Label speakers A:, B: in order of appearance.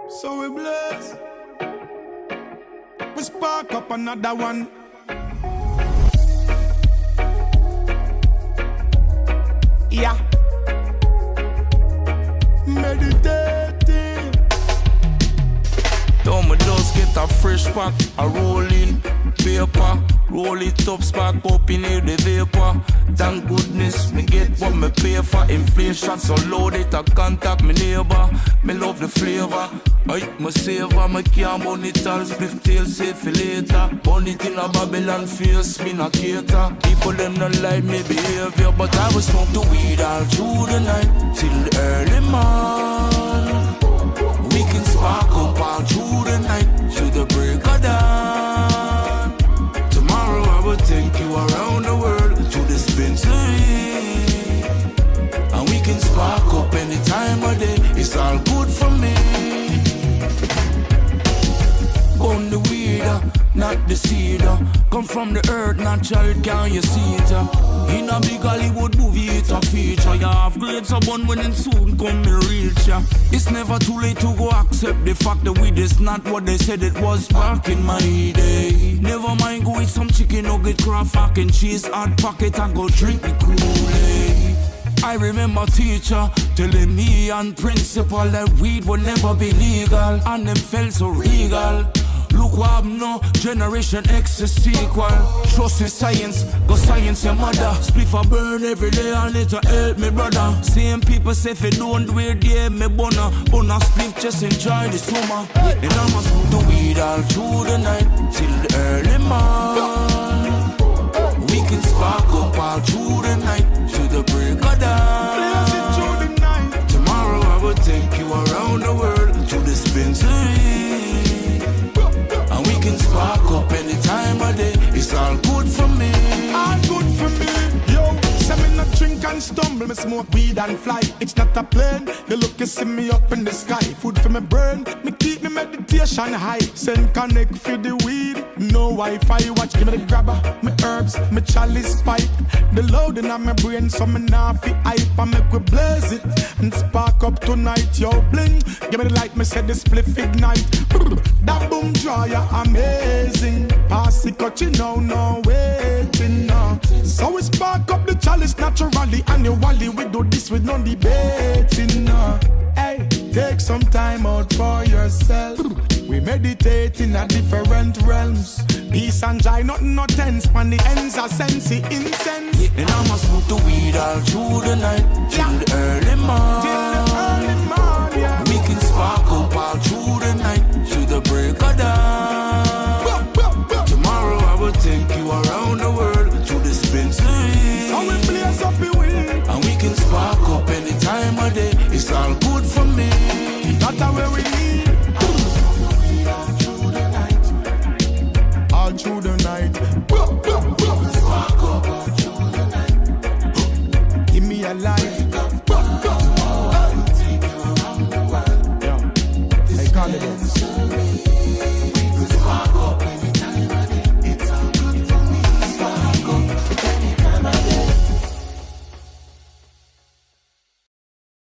A: So we bless. We spark up another one. Yeah. Meditating.
B: Down my dust get a fresh pack, a rolling paper. Roll it up, spark up in here the vapor. Thank goodness me get what me pay for. Inflation so low that I contact me neighbor. Me love the flavor. I my savor, me can't burn it all. Split tail safe for later. Burn it in a Babylon face, me not cater. People them not like me behavior, but I will smoke the weed all through the night till the early morning. We can spark up all through the night till the break of dawn. Tomorrow I will take you around the world to the dispensary, and we can spark up any time of day. It's all good for me. On the weed, not the cedar. Come from the earth, natural, can you see it? In a big Hollywood movie, it's a feature. You have grades of one when it soon come me reach ya. It's never too late to go accept the fact that weed is not what they said it was back in my day. Never mind, go eat some chicken nugget, craft mac and cheese, hot pocket and go drink the Kool-Aid. I remember teacher telling me and principal that weed would never be legal, and them felt so regal. Look what I'm now, Generation X is sequel. Trust in science, go science your mother. Spliff a burn every day and it'll help me brother. Same people say if you don't do it, yeah, me bunna. Bunna spliff, just enjoy the summer. And I'ma smoke the weed all through the night till the early morning. We can spark up all through the night till the break of dawn. Tomorrow I will take you around the world to the dispensary, and we can spark up any time of day. It's all good for me.
A: All good for me. Yo, say me not drink and stumble. Me smoke weed and fly. It's not a plane. You look and see me up in the sky. Food for me burn. Me keep me meditation high. Send connect for the weed. No Wi-Fi. Watch give me the grabber. Me herbs. Me chalice pipe. The load in my brain. So me nah fi hype. I make we blaze it and spark up tonight. Yo, bling. Give me the light. Me say the spliff ignite. That boom dryer amazing. Pass it cut you know, no waiting no. So we spark up the chalice naturally. Annually we do this with no debating no. Hey, take some time out for yourself. We meditate in a different realms. Peace and joy, nothing no tense. Man the ends are sensey incense.
B: Yeah, and I'ma smoke the weed all through the night till the early morning.
A: Till the early morning, yeah.
B: We can spark up all through the night till the break of dawn. Tomorrow I will take you around the world to the dispensary,
A: so we blaze up the weed,
B: and we can spark up any time of day. It's all good for me.
A: That's where we need. All through the night. All through the night.
B: Spark up all through the night.
A: Give me a light.
B: Take you around the world.
A: Yeah. I call it.